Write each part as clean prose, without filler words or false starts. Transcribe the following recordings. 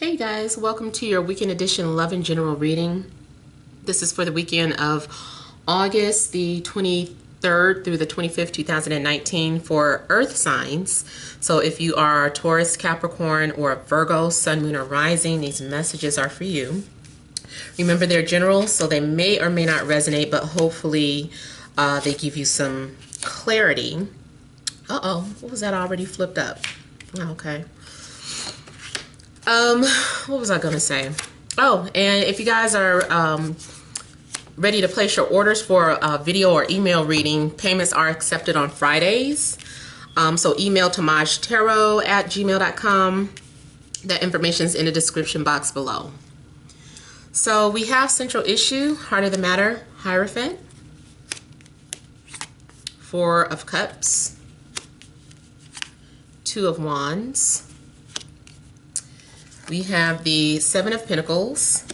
Hey guys, welcome to your weekend edition Love and General reading. This is for the weekend of August the 23rd through the 25th, 2019 for Earth signs. So if you are Taurus, Capricorn, or Virgo, Sun, Moon, or Rising, these messages are for you. Remember, they're general, so they may or may not resonate, but hopefully they give you some clarity. What was that already flipped up? Okay. What was I gonna say? Oh, and if you guys are ready to place your orders for a video or email reading, payments are accepted on Fridays. So email TemajTarot@gmail.com. That information is in the description box below. So we have central issue, heart of the matter, Hierophant, Four of Cups, Two of Wands. We have the Seven of Pentacles,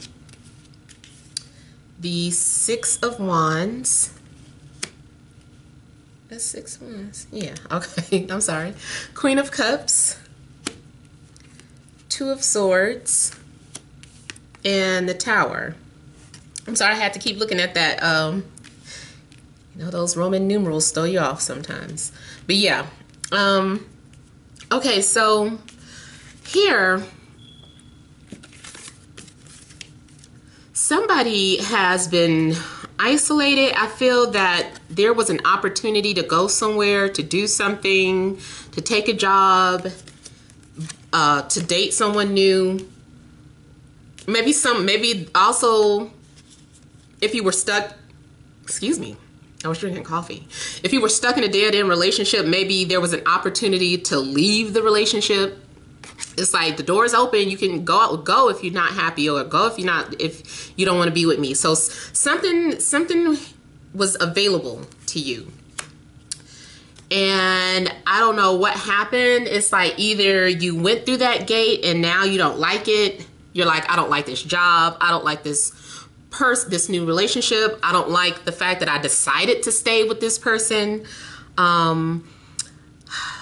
the Six of Wands. That's Six Wands. Yeah, okay, I'm sorry. Queen of Cups, Two of Swords, and the Tower. I'm sorry, I had to keep looking at that. You know, those Roman numerals throw you off sometimes. But yeah. Okay, so here, somebody has been isolated. I feel that there was an opportunity to go somewhere, to do something, to take a job, to date someone new. Maybe also if you were stuck, excuse me, I was drinking coffee. If you were stuck in a dead-end relationship, maybe there was an opportunity to leave the relationship. It's like the door is open. You can go if you're not happy, or go if you don't want to be with me. So something was available to you, and I don't know what happened. It's like either you went through that gate and now you don't like it. You're like, I don't like this job. I don't like this new relationship. I don't like the fact that I decided to stay with this person.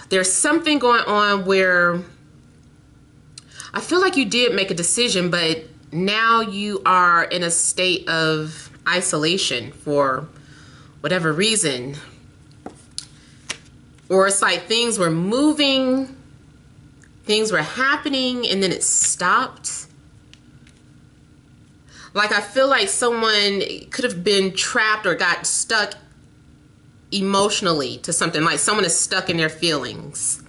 There's something going on where I feel like you did make a decision, but now you are in a state of isolation for whatever reason. Or it's like things were moving, things were happening, and then it stopped. Like I feel like someone could have been trapped or got stuck emotionally to something. Like someone is stuck in their feelings.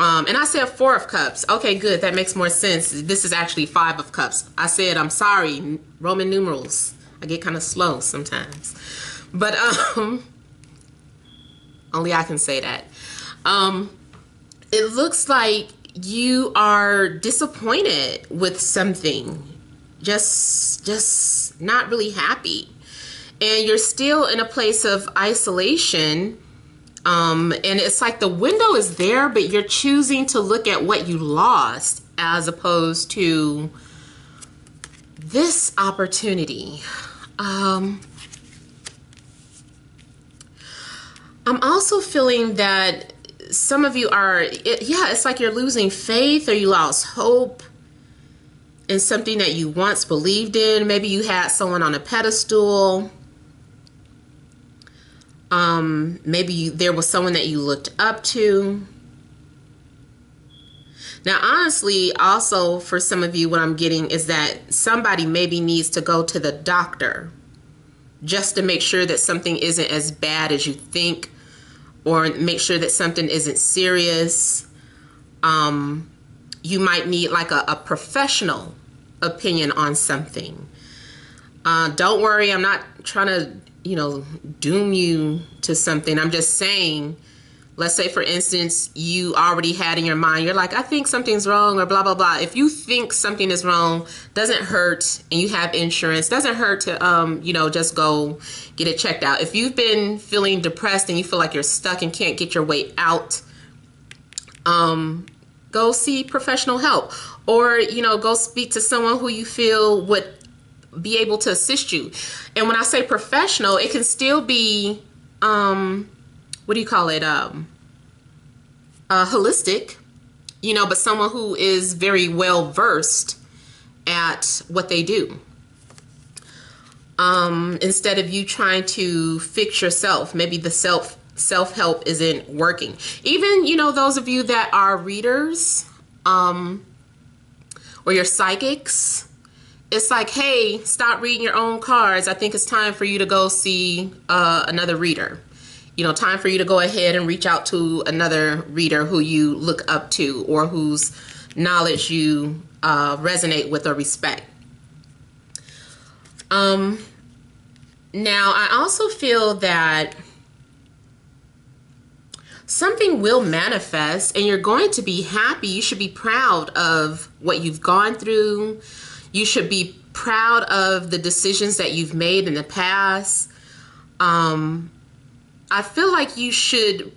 And I said Four of Cups. Okay, good. That makes more sense. This is actually Five of Cups. I said, I'm sorry, Roman numerals. I get kind of slow sometimes. But only I can say that. It looks like you are disappointed with something. Just not really happy. And you're still in a place of isolation. And it's like the window is there, but you're choosing to look at what you lost as opposed to this opportunity. I'm also feeling that some of you are, it's like you're losing faith, or you lost hope in something that you once believed in. Maybe you had someone on a pedestal. Maybe there was someone that you looked up to. Now, honestly, also for some of you, what I'm getting is that somebody maybe needs to go to the doctor just to make sure that something isn't as bad as you think, or make sure that something isn't serious. You might need like a professional opinion on something. Don't worry, I'm not trying to, doom you to something. I'm just saying, let's say for instance, you already had in your mind, you're like, I think something's wrong, or blah, blah, blah. If you think something is wrong, doesn't hurt, and you have insurance, doesn't hurt to, just go get it checked out. If you've been feeling depressed and you feel like you're stuck and can't get your way out, go see professional help, or, go speak to someone who you feel would be able to assist you. And when I say professional, it can still be, what do you call it? Holistic. you know, but someone who is very well versed at what they do. Instead of you trying to fix yourself, maybe the self-help isn't working. Even, you know, those of you that are readers, or you're psychics, it's like, hey, stop reading your own cards. I think it's time for you to go see another reader. You know, time for you to go ahead and reach out to another reader who you look up to or whose knowledge you resonate with or respect. Now, I also feel that something will manifest and you're going to be happy. You should be proud of what you've gone through. You should be proud of the decisions that you've made in the past. I feel like you should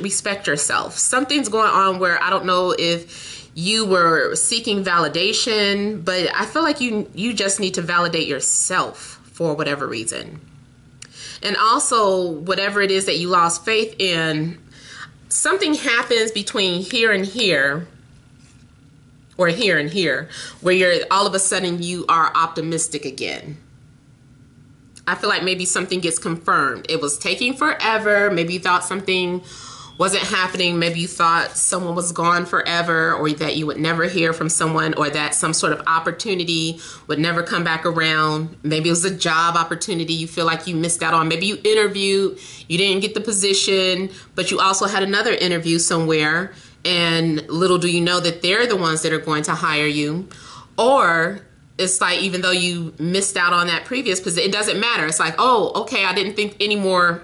respect yourself. Something's going on where I don't know if you were seeking validation, but I feel like you just need to validate yourself for whatever reason. And also, whatever it is that you lost faith in, something happens between here and here, or here and here, where you're all of a sudden you are optimistic again. I feel like maybe something gets confirmed. It was taking forever. Maybe you thought something wasn't happening. Maybe you thought someone was gone forever, or that you would never hear from someone, or that some sort of opportunity would never come back around. Maybe it was a job opportunity you feel like you missed out on. Maybe you interviewed, you didn't get the position, but you also had another interview somewhere, and little do you know that they're the ones that are going to hire you. Or it's like, even though you missed out on that previous position, it doesn't matter. It's like, oh, okay, I didn't think any more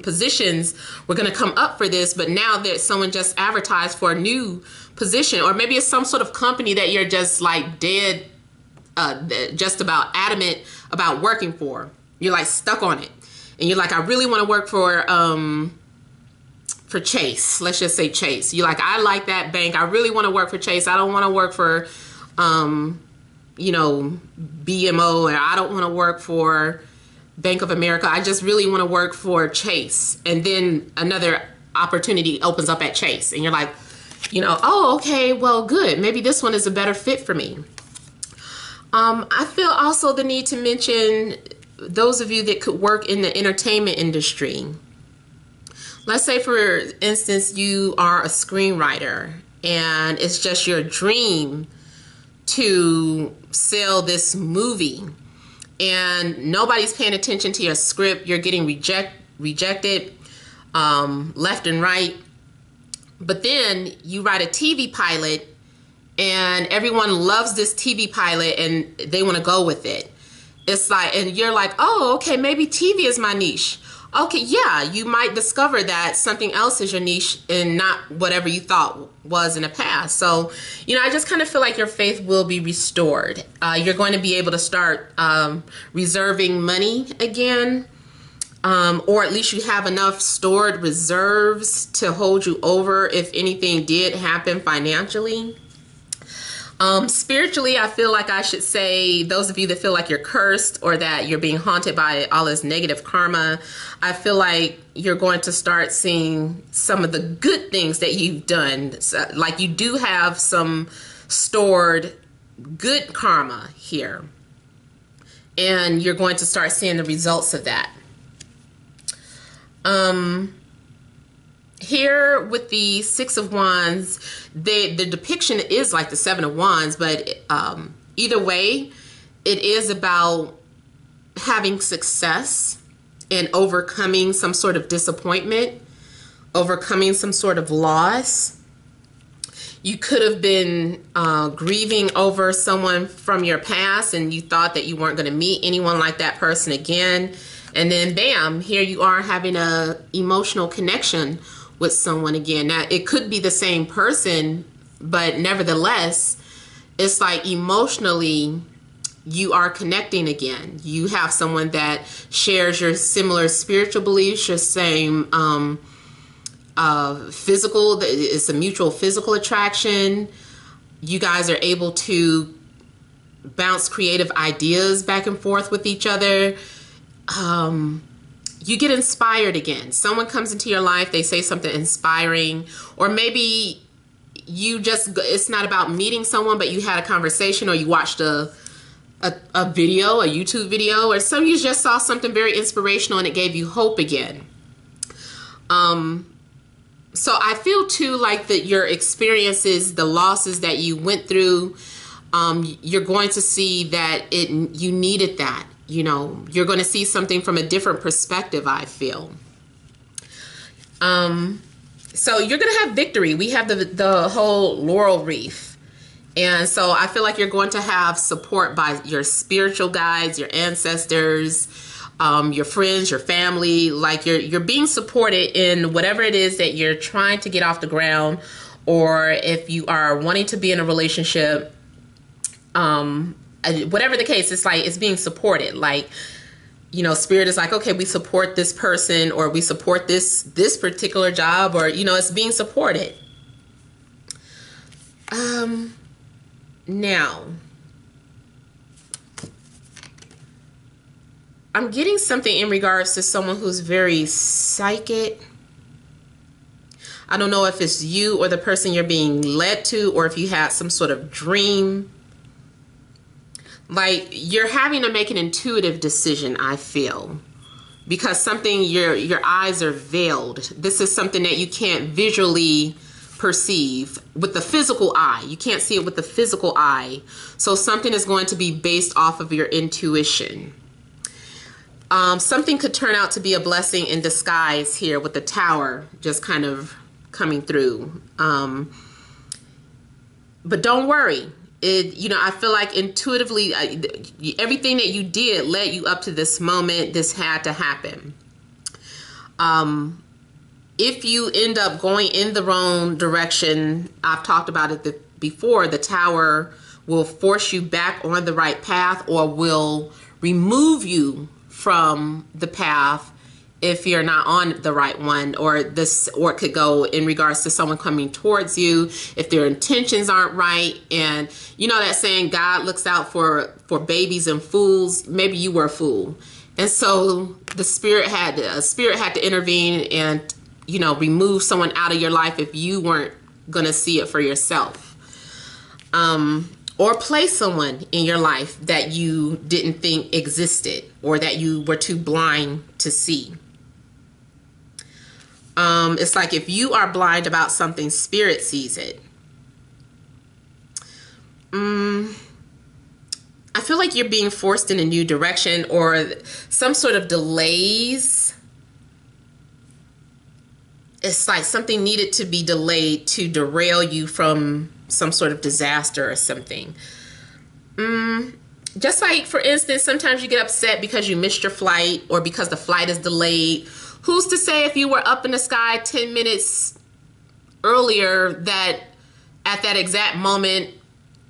positions were going to come up for this, but now that someone just advertised for a new position, or maybe it's some sort of company that you're just like dead, just about adamant about working for. You're like stuck on it. And you're like, I really want to work for Chase. Let's just say Chase. You're like, I like that bank. I really want to work for Chase. I don't want to work for, you know, BMO, or I don't want to work for Bank of America. I just really want to work for Chase. And then another opportunity opens up at Chase. And you're like, you know, oh, okay, well, good. Maybe this one is a better fit for me. I feel also the need to mention those of you that could work in the entertainment industry. Let's say, for instance, you are a screenwriter and it's just your dream to sell this movie, and nobody's paying attention to your script. You're getting rejected left and right. But then you write a TV pilot and everyone loves this TV pilot and they want to go with it. It's like, and you're like, oh, okay, maybe TV is my niche. Okay, yeah, you might discover that something else is your niche and not whatever you thought was in the past. So, you know, I just kind of feel like your faith will be restored. You're going to be able to start reserving money again, or at least you have enough stored reserves to hold you over if anything did happen financially. Spiritually, I feel like I should say, those of you that feel like you're cursed or that you're being haunted by all this negative karma, I feel like you're going to start seeing some of the good things that you've done. So, like, you do have some stored good karma here, and you're going to start seeing the results of that. Here with the Six of Wands, the depiction is like the Seven of Wands, but either way, it is about having success and overcoming some sort of disappointment, overcoming some sort of loss. You could have been grieving over someone from your past and you thought that you weren't going to meet anyone like that person again. And then bam, here you are having an emotional connection with someone again. Now, it could be the same person, but nevertheless, it's like emotionally you are connecting again. You have someone that shares your similar spiritual beliefs, your same physical, it's a mutual physical attraction. You guys are able to bounce creative ideas back and forth with each other. You get inspired again. Someone comes into your life, they say something inspiring, or maybe it's not about meeting someone, but you had a conversation, or you watched a video, a YouTube video, or you just saw something very inspirational and it gave you hope again. So I feel too like that your experiences, the losses that you went through, you're going to see that you needed that. You know, you're going to see something from a different perspective, I feel. So you're going to have victory. We have the whole laurel wreath. And so I feel like you're going to have support by your spiritual guides, your ancestors, your friends, your family. Like you're being supported in whatever it is that you're trying to get off the ground, or if you are wanting to be in a relationship, whatever the case, it's like it's being supported. Like, you know, spirit is like, okay, we support this person, or we support this particular job, or, you know, it's being supported. Now, I'm getting something in regards to someone who's very psychic. I don't know if it's you or the person you're being led to, or if you had some sort of dream. Like, you're having to make an intuitive decision, I feel, because something, your eyes are veiled. This is something that you can't visually perceive with the physical eye. You can't see it with the physical eye. So something is going to be based off of your intuition. Something could turn out to be a blessing in disguise here with the Tower just kind of coming through. But don't worry. You know, I feel like intuitively, everything that you did led you up to this moment. This had to happen. If you end up going in the wrong direction, I've talked about it before, the Tower will force you back on the right path, or will remove you from the path if you're not on the right one, or it could go in regards to someone coming towards you if their intentions aren't right. And you know that saying, God looks out for babies and fools. Maybe you were a fool, and so the spirit had to intervene and, you know, remove someone out of your life if you weren't gonna see it for yourself. Or place someone in your life that you didn't think existed, or that you were too blind to see. It's like if you are blind about something, spirit sees it. I feel like you're being forced in a new direction, or some sort of delays. It's like something needed to be delayed to derail you from some sort of disaster or something. Just like, for instance, sometimes you get upset because you missed your flight, or because the flight is delayed. Who's to say if you were up in the sky 10 minutes earlier that at that exact moment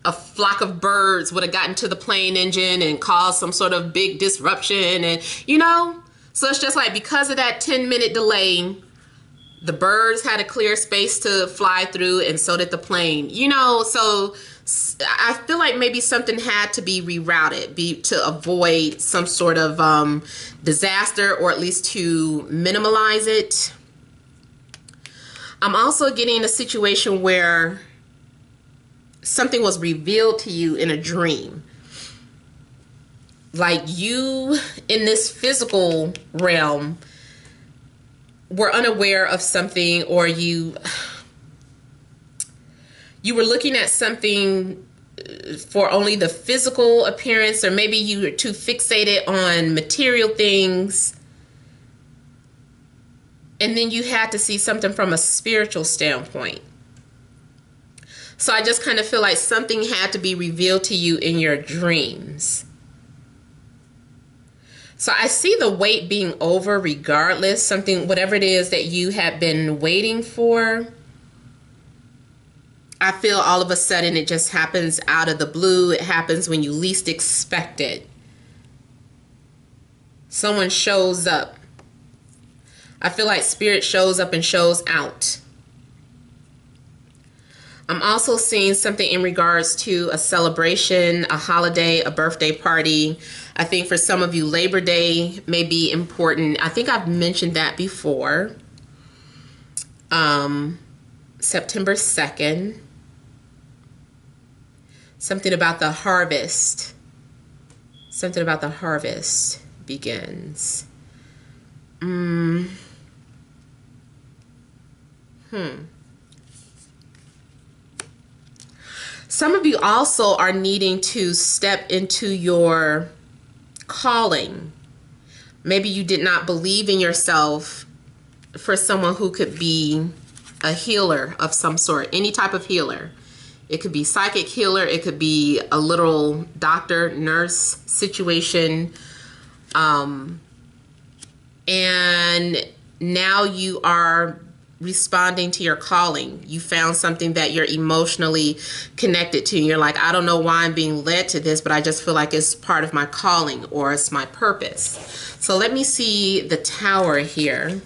a flock of birds would have gotten to the plane engine and caused some sort of big disruption, and, you know? So it's just like, because of that 10-minute delay, the birds had a clear space to fly through, and so did the plane, you know? So I feel like maybe something had to be rerouted to avoid some sort of disaster, or at least to minimize it. I'm also getting a situation where something was revealed to you in a dream. Like, you in this physical realm were unaware of something, or you were looking at something for only the physical appearance, or maybe you were too fixated on material things, and then you had to see something from a spiritual standpoint. So I just kind of feel like something had to be revealed to you in your dreams. So I see the wait being over regardless, whatever it is that you have been waiting for. I feel all of a sudden it just happens out of the blue. It happens when you least expect it. Someone shows up. I feel like spirit shows up and shows out. I'm also seeing something in regards to a celebration, a holiday, a birthday party. I think for some of you, Labor Day may be important. I think I've mentioned that before. September 2nd. Something about the harvest. Something about the harvest begins. Some of you also are needing to step into your calling. Maybe you did not believe in yourself for someone who could be a healer of some sort, any type of healer. It could be psychic healer. It could be a literal doctor, nurse situation. And now you are responding to your calling. You found something that you're emotionally connected to. You're like, I don't know why I'm being led to this, but I just feel like it's part of my calling or it's my purpose. So let me see the Tower here.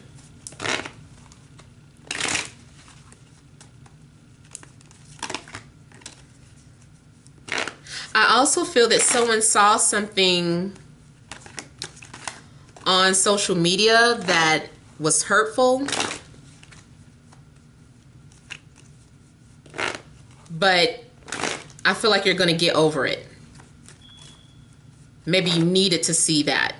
I also feel that someone saw something on social media that was hurtful, but I feel like you're going to get over it. Maybe you needed to see that.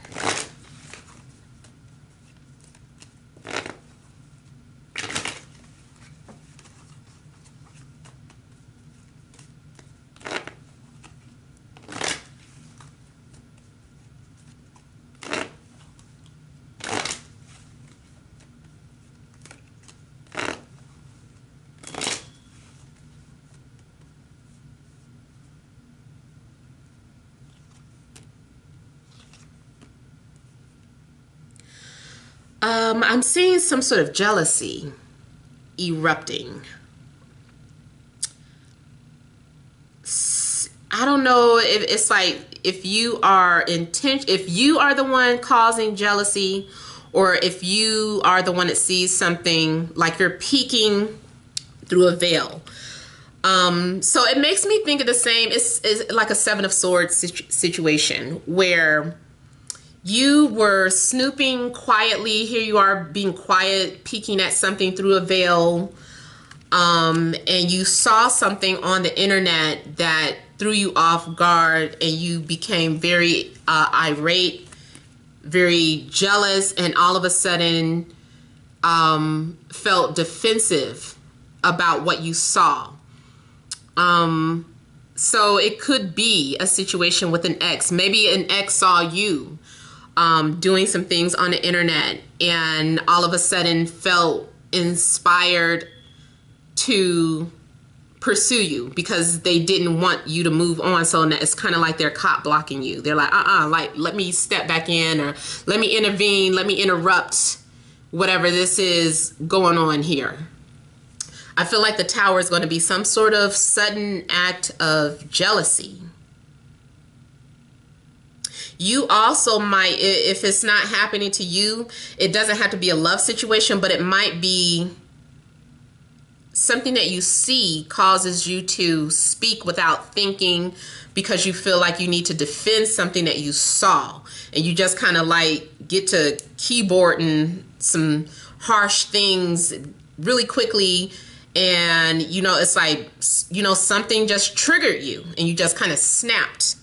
I'm seeing some sort of jealousy erupting. I don't know if it's like if you are the one causing jealousy, or if you are the one that sees something like you're peeking through a veil. So it makes me think of the same. It's like a Seven of Swords situation where you were snooping quietly. Here you are being quiet, peeking at something through a veil. And you saw something on the internet that threw you off guard, and you became very irate, very jealous, and all of a sudden felt defensive about what you saw. So it could be a situation with an ex. Maybe an ex saw you doing some things on the internet and all of a sudden felt inspired to pursue you because they didn't want you to move on. So it's kind of like they're cop blocking you. They're like, like, let me step back in, or let me intervene, let me interrupt whatever this is going on here. I feel like the Tower is going to be some sort of sudden act of jealousy. You also might, if it's not happening to you, it doesn't have to be a love situation, but it might be something that you see causes you to speak without thinking because you feel like you need to defend something that you saw. And you just kind of like get to keyboarding some harsh things really quickly. And, you know, it's like, you know, something just triggered you and you just kind of snapped.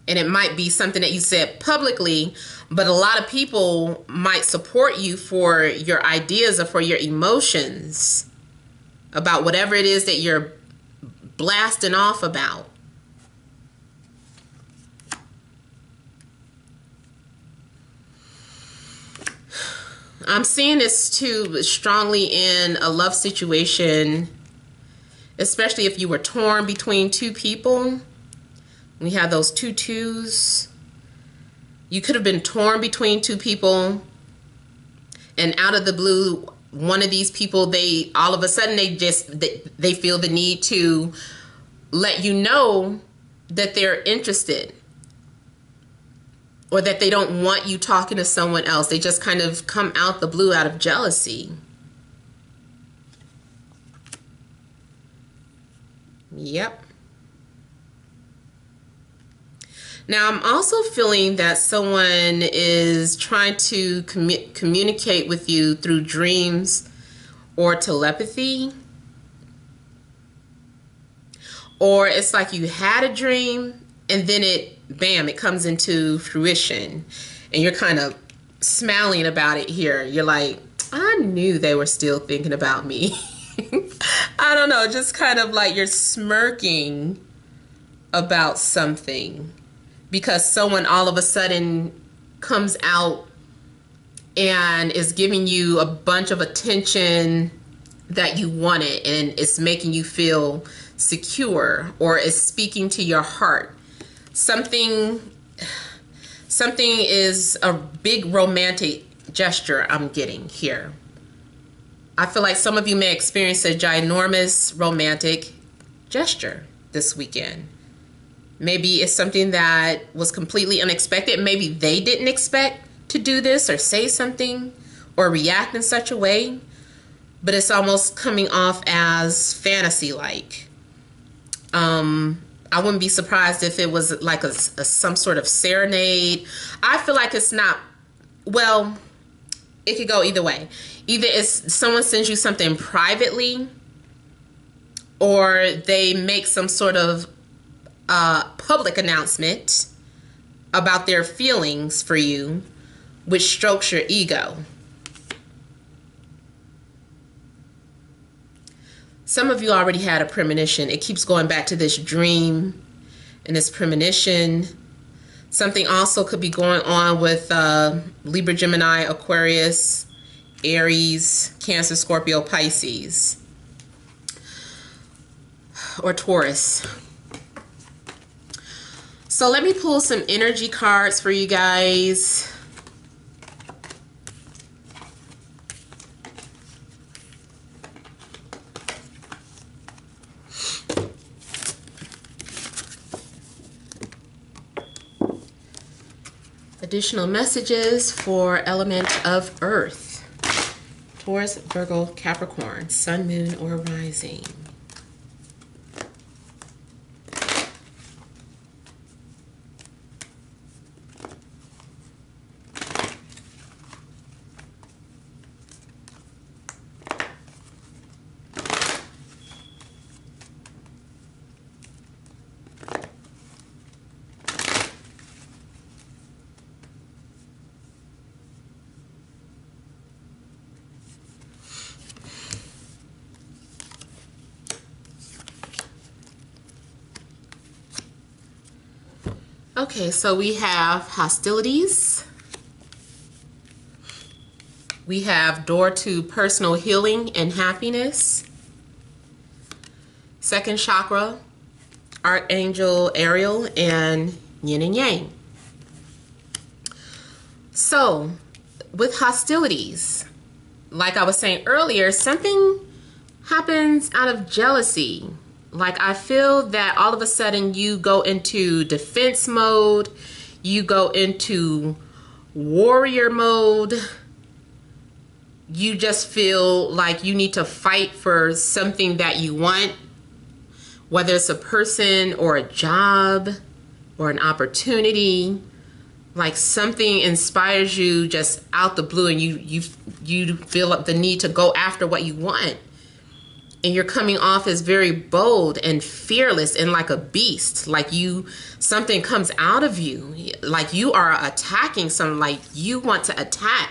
And it might be something that you said publicly, but a lot of people might support you for your ideas or for your emotions about whatever it is that you're blasting off about. I'm seeing this too strongly in a love situation, especially if you were torn between two people. We have those 2 twos. You could have been torn between two people, and out of the blue, one of these people, they all of a sudden they feel the need to let you know that they're interested, or that they don't want you talking to someone else. They just kind of come out the blue out of jealousy. Yep. Now, I'm also feeling that someone is trying to communicate with you through dreams or telepathy. or it's like you had a dream and then it comes into fruition and you're kind of smiling about it here. You're like, I knew they were still thinking about me. I don't know, just kind of like you're smirking about something because someone all of a sudden comes out and is giving you a bunch of attention that you wanted, and it's making you feel secure, or is speaking to your heart. Something is a big romantic gesture I'm getting here. I feel like some of you may experience a ginormous romantic gesture this weekend. Maybe it's something that was completely unexpected. Maybe they didn't expect to do this or say something or react in such a way, but it's almost coming off as fantasy-like. I wouldn't be surprised if it was like some sort of serenade. I feel like it's not, well, it could go either way. Either it's someone sends you something privately, or they make some sort of public announcement about their feelings for you, which strokes your ego. Some of you already had a premonition. It keeps going back to this dream and this premonition. Something also could be going on with Libra, Gemini, Aquarius, Aries, Cancer, Scorpio, Pisces, or Taurus. So let me pull some energy cards for you guys. Additional messages for element of Earth. Taurus, Virgo, Capricorn, Sun, Moon, or Rising. Okay, so we have hostilities. We have door to personal healing and happiness. Second chakra, Archangel Ariel, and yin and yang. So, with hostilities, like I was saying earlier, something happens out of jealousy. Like, I feel that all of a sudden you go into defense mode, you go into warrior mode. You just feel like you need to fight for something that you want, whether it's a person or a job or an opportunity. Like, something inspires you just out the blue, and you feel the need to go after what you want. And you're coming off as very bold and fearless and like a beast. Like something comes out of you. Like you are attacking something, like you want to attack.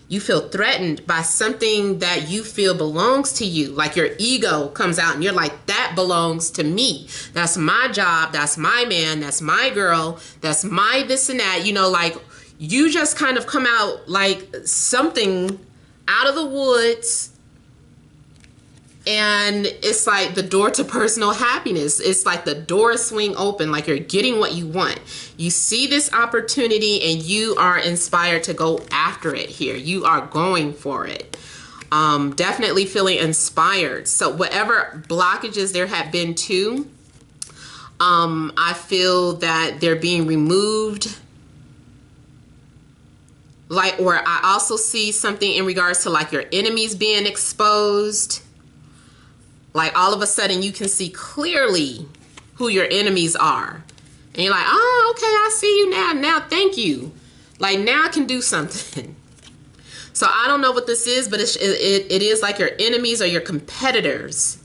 You feel threatened by something that you feel belongs to you. Like your ego comes out and you're like, that belongs to me. That's my job. That's my man. That's my girl. That's my this and that. You know, like you just kind of come out like something out of the woods. And it's like the door to personal happiness. It's like the doors swing open, like you're getting what you want. You see this opportunity and you are inspired to go after it here. You are going for it. Definitely feeling inspired. So whatever blockages there have been too, I feel that they're being removed. Like, or I also see something in regards to like your enemies being exposed. Like all of a sudden you can see clearly who your enemies are. And you're like, oh, okay, I see you now. Now, thank you. Like now I can do something. So I don't know what this is, but it is like your enemies or your competitors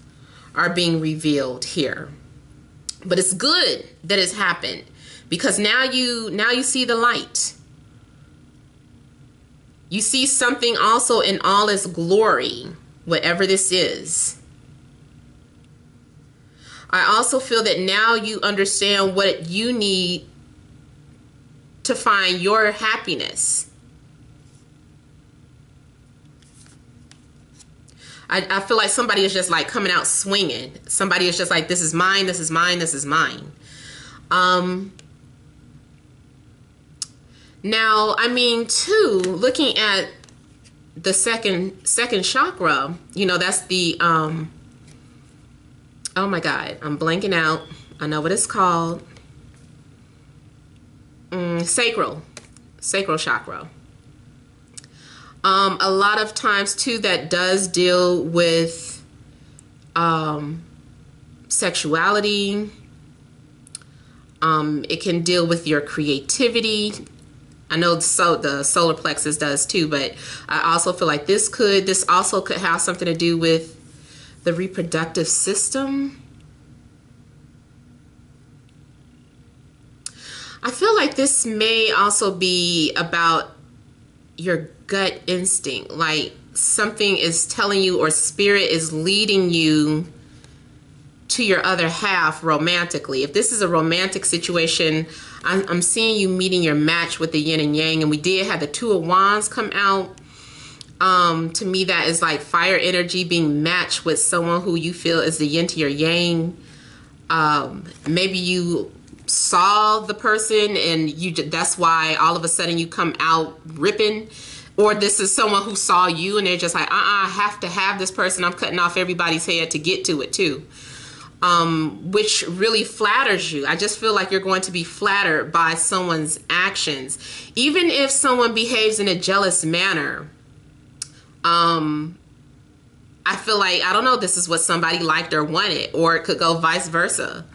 are being revealed here. But it's good that it's happened, because now you see the light. You see something also in all its glory, whatever this is. I also feel that now you understand what you need to find your happiness. I feel like somebody is just like coming out swinging. Somebody is just like, this is mine, this is mine, this is mine. Now, I mean, too, looking at the second chakra, you know, that's the, oh my God, I'm blanking out. I know what it's called. Sacral chakra. A lot of times too, that does deal with sexuality. It can deal with your creativity. I know the solar plexus does too, but I also feel like this also could have something to do with the reproductive system. I feel like this may also be about your gut instinct, like something is telling you, or spirit is leading you to your other half romantically. If this is a romantic situation, I'm seeing you meeting your match with the yin and yang, and we did have the Two of Wands come out. To me, that is like fire energy being matched with someone who you feel is the yin to your yang. Maybe you saw the person and that's why all of a sudden you come out ripping, or this is someone who saw you and they're just like, I have to have this person. I'm cutting off everybody's head to get to it too. Which really flatters you. I just feel like you're going to be flattered by someone's actions, even if someone behaves in a jealous manner. I feel like, I don't know, this is what somebody liked or wanted, or it could go vice versa.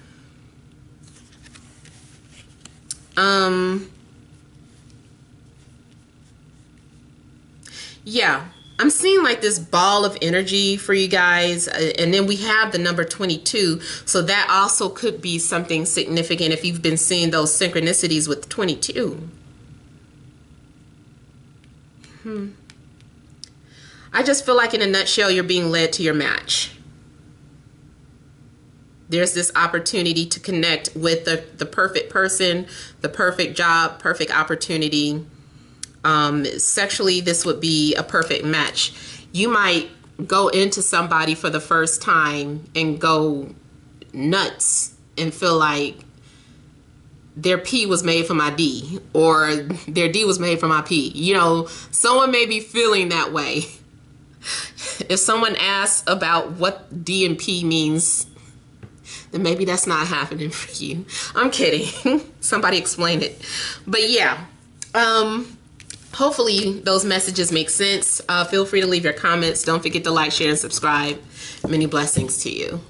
Yeah, I'm seeing like this ball of energy for you guys. And then we have the number 22. So that also could be something significant if you've been seeing those synchronicities with 22. I just feel like in a nutshell, you're being led to your match. There's this opportunity to connect with the perfect person, the perfect job, perfect opportunity. Sexually, this would be a perfect match. You might go into somebody for the first time and go nuts and feel like their P was made for my D, or their D was made for my P. You know, someone may be feeling that way. If someone asks about what D and P means, then maybe that's not happening for you. I'm kidding. Somebody explain it. But yeah, hopefully those messages make sense. Feel free to leave your comments. Don't forget to like, share, and subscribe. Many blessings to you.